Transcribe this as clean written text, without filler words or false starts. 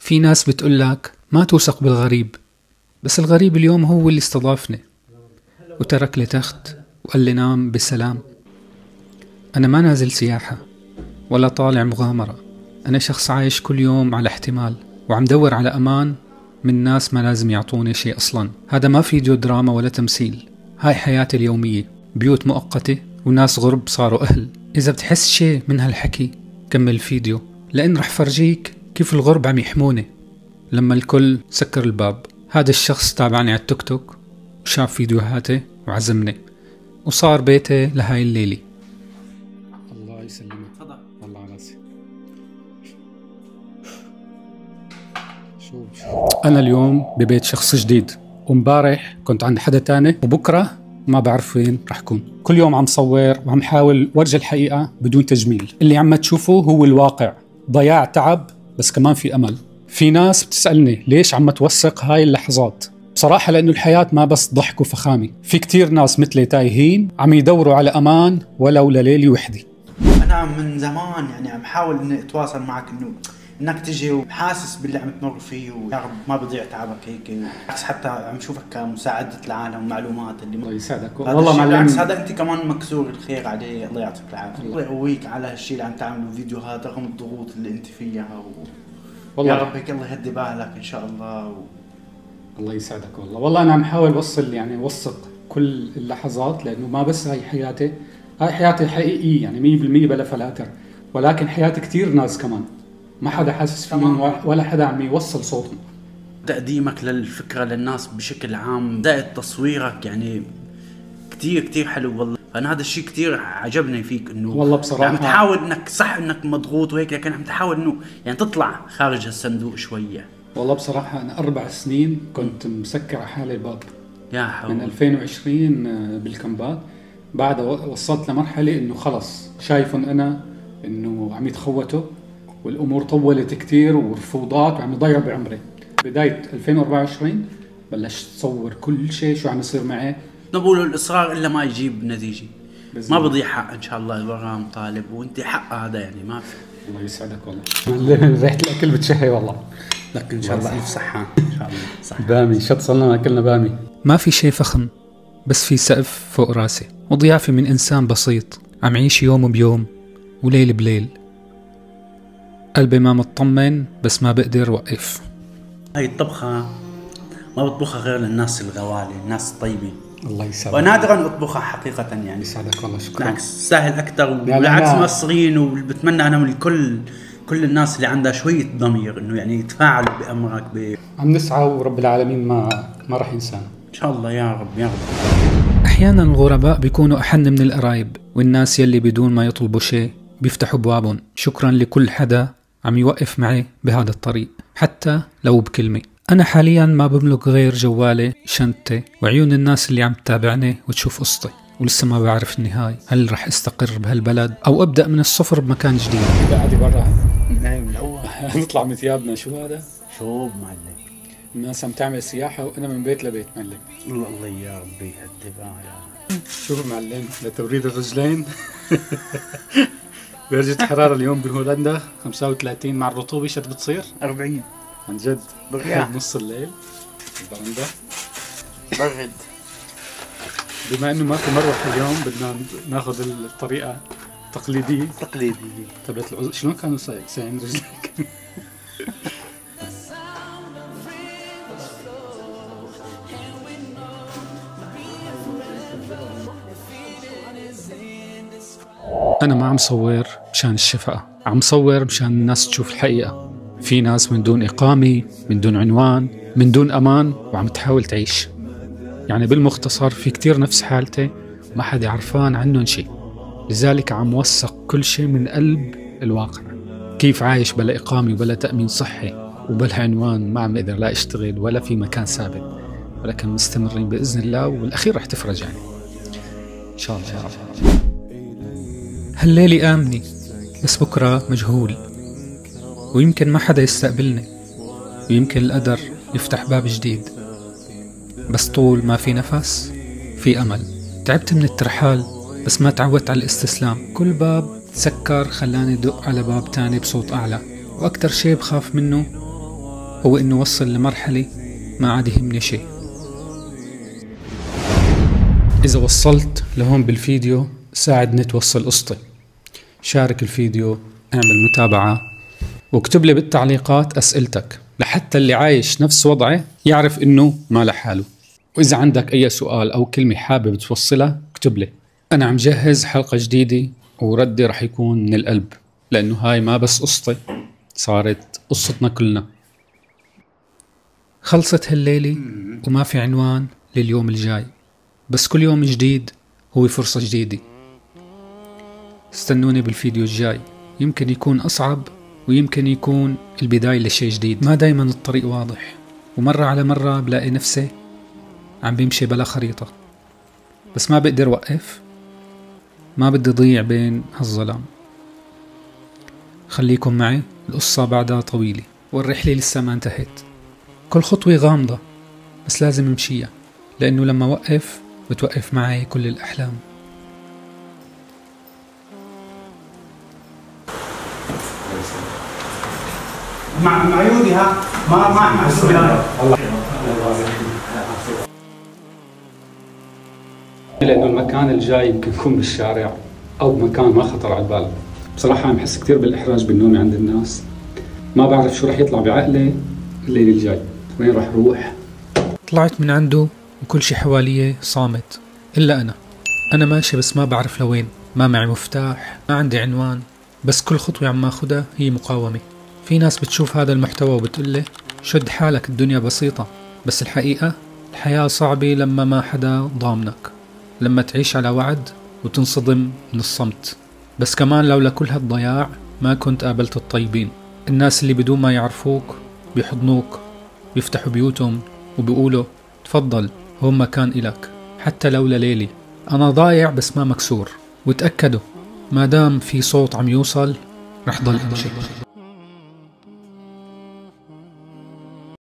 في ناس بتقولك ما توثق بالغريب، بس الغريب اليوم هو اللي استضافني وترك لي تخت وقال لي نام بسلام. أنا ما نازل سياحة ولا طالع مغامرة، أنا شخص عايش كل يوم على احتمال وعم دور على أمان من ناس ما لازم يعطوني شيء أصلا. هذا ما فيديو دراما ولا تمثيل، هاي حياتي اليومية، بيوت مؤقتة وناس غرب صاروا أهل. إذا بتحس شيء من هالحكي كمل الفيديو، لأن رح فرجيك كيف الغرب عم يحموني لما الكل سكر الباب. هذا الشخص تابعني على التيك توك وشاف فيديوهاتي وعزمني وصار بيتي لهاي الليلة. الله يسلمك. تفضل. الله على راسي. شوف أنا اليوم ببيت شخص جديد، ومبارح كنت عند حدا تاني، وبكرة ما بعرف وين رح كون. كل يوم عم صور وعم حاول ورجي الحقيقة بدون تجميل. اللي عم تشوفه هو الواقع، ضياع تعب بس كمان في أمل. في ناس بتسألني ليش عم توثق هاي اللحظات؟ بصراحة لأنه الحياة ما بس ضحك وفخامة، في كتير ناس مثلي تايهين عم يدوروا على أمان ولو لليلة وحدة. أنا من زمان يعني عم حاول إني أتواصل معك إنك تجي، وحاسس باللي عم تمر فيه، ويا رب ما بضيع تعبك هيك. بالعكس حتى عم شوفك كمساعدة العالم ومعلومات اللي الله يسعدك والله معلم. بالعكس هذا أنت كمان مكسور الخير عليه، الله يعطيك العافية. الله يقويك على هالشيء اللي عم تعمله فيديوهات رغم الضغوط اللي أنت فيها والله يا رب هيك الله يهدي بالك إن شاء الله الله يسعدك والله أنا عم حاول وصل يعني وثق كل اللحظات، لأنه ما بس هاي حياتي، هاي حياتي الحقيقية يعني 100% بلا فلاتر، ولكن حياة كتير ناس كمان ما حدا حاسس فيهم ولا حدا عم يوصل صوتهم. تقديمك للفكرة للناس بشكل عام زائد تصويرك يعني كتير حلو والله. فأنا هذا الشيء كتير عجبني فيك، إنه والله بصراحة عم تحاول إنك صح إنك مضغوط وهيك، لكن عم تحاول إنه يعني تطلع خارج الصندوق شوية. والله بصراحة أنا 4 سنين كنت مسكر على حالي الباب يا حول. من 2020 بالكامبات، بعد وصلت لمرحلة إنه خلص شايفهم أنا إنه عم يتخوتوا والأمور طولت كتير ورفوضات وعم يضيعوا بعمري. بداية 2024 بلشت تصور كل شيء شو عم يصير معي. نقول الإصرار إلا ما يجيب نتيجة، ما بضيع حق إن شاء الله. الورقة طالب وأنت حق هذا يعني ما في. الله يسعدك والله. ريحة الأكل بتشهي والله. لك إن شاء الله ألف صحة إن شاء الله. صح. بامي شط صلنا أكلنا بامي. ما في شيء فخم بس في سقف فوق راسي وضيافة من إنسان بسيط عم يعيش يوم بيوم وليل بليل. قلبي ما مطمن بس ما بقدر وقف. هاي الطبخة ما بطبخها غير للناس الغوالي، الناس الطيبة. الله يسعدك. ونادرا اطبخها حقيقة يعني. يسعدك والله شكرا. بالعكس سهل أكثر، وبالعكس مصريين، وبتمنى أنا من كل الناس اللي عندها شوية ضمير إنه يعني يتفاعلوا بأمرك. عم نسعى ورب العالمين ما راح ينسانا إن شاء الله يا رب يا رب. أحيانا الغرباء بيكونوا أحن من القرايب، والناس يلي بدون ما يطلبوا شيء بيفتحوا بابهم. شكرا لكل حدا عم يوقف معي بهذا الطريق حتى لو بكلمة. أنا حاليا ما بملك غير جوالي، شنطتي، وعيون الناس اللي عم تتابعني وتشوف قصتي، ولسه ما بعرف النهاية. هل رح استقر بهالبلد أو أبدأ من الصفر بمكان جديد؟ قاعد برا نايم الأول. نطلع من ثيابنا. شو هذا؟ شو معلم؟ الناس عم تعمل سياحة وأنا من بيت لبيت معلم. الله يا ربي يهدي بالك. شو معلم لتبريد الرجلين. درجة الحرارة اليوم بهولندا 35 مع الرطوبة شد بتصير 40 عن جد. بريح نص الليل البرندة برد. بما انه ما في مروحة اليوم بدنا ناخذ الطريقة التقليدية تبعت العزل. شلون كانوا سايعين رجلك؟ أنا ما عم صور مشان الشفقة، عم صور مشان الناس تشوف الحقيقة. في ناس من دون إقامة، من دون عنوان، من دون أمان، وعم تحاول تعيش. يعني بالمختصر في كتير نفس حالتي وما حدا عرفان عنهم شيء، لذلك عم وثق كل شيء من قلب الواقع. كيف عايش بلا إقامة وبلا تأمين صحي وبلا عنوان، ما عم أقدر لا أشتغل ولا في مكان ثابت، ولكن مستمرين بإذن الله، والأخير رح تفرج يعني إن شاء الله يا رب. هالليلة آمني بس بكرة مجهول، ويمكن ما حدا يستقبلني، ويمكن القدر يفتح باب جديد، بس طول ما في نفس في أمل. تعبت من الترحال بس ما تعودت على الاستسلام. كل باب تسكر خلاني دق على باب تاني بصوت أعلى، وأكتر شي بخاف منه هو إنه وصل لمرحلة ما عاد يهمني شيء. إذا وصلت لهون بالفيديو ساعدني توصل قصتي، شارك الفيديو، اعمل متابعة، واكتب لي بالتعليقات أسئلتك لحتى اللي عايش نفس وضعي يعرف إنه ما لحاله. وإذا عندك أي سؤال أو كلمة حابب توصلها اكتب لي. أنا عم جهز حلقة جديدة وردي رح يكون من القلب، لأنه هاي ما بس قصتي، صارت قصتنا كلنا. خلصت هالليلة وما في عنوان لليوم الجاي، بس كل يوم جديد هو فرصة جديدة. استنوني بالفيديو الجاي، يمكن يكون أصعب ويمكن يكون البداية لشيء جديد. ما دايما الطريق واضح، ومرة على مرة بلاقي نفسي عم بمشي بلا خريطة، بس ما بقدر وقف، ما بدي ضيع بين هالظلام. خليكم معي، القصة بعدها طويلة والرحلة لسه ما انتهت. كل خطوة غامضة بس لازم امشيها، لأنه لما وقف بتوقف معي كل الأحلام. مع عيوني ها ما حسوا لأنه المكان الجاي يمكن يكون بالشارع أو بمكان ما خطر على البال. بصراحة عم حس كتير بالإحراج بالنوم عند الناس، ما بعرف شو رح يطلع بعقلي الليل الجاي، وين رح روح. طلعت من عنده وكل شي حواليه صامت إلا أنا ماشي بس ما بعرف لوين، ما معي مفتاح، ما عندي عنوان، بس كل خطوة عم ماخدها هي مقاومة. في ناس بتشوف هذا المحتوى وبتقلي شد حالك الدنيا بسيطة، بس الحقيقة الحياة صعبة لما ما حدا ضامنك، لما تعيش على وعد وتنصدم من الصمت. بس كمان لولا كل هالضياع ما كنت قابلت الطيبين، الناس اللي بدون ما يعرفوك بيحضنوك، بيفتحوا بيوتهم وبيقولوا تفضل هون مكان إلك حتى لولا ليلي. أنا ضايع بس ما مكسور، وتأكدوا ما دام في صوت عم يوصل رح ضل أمشي.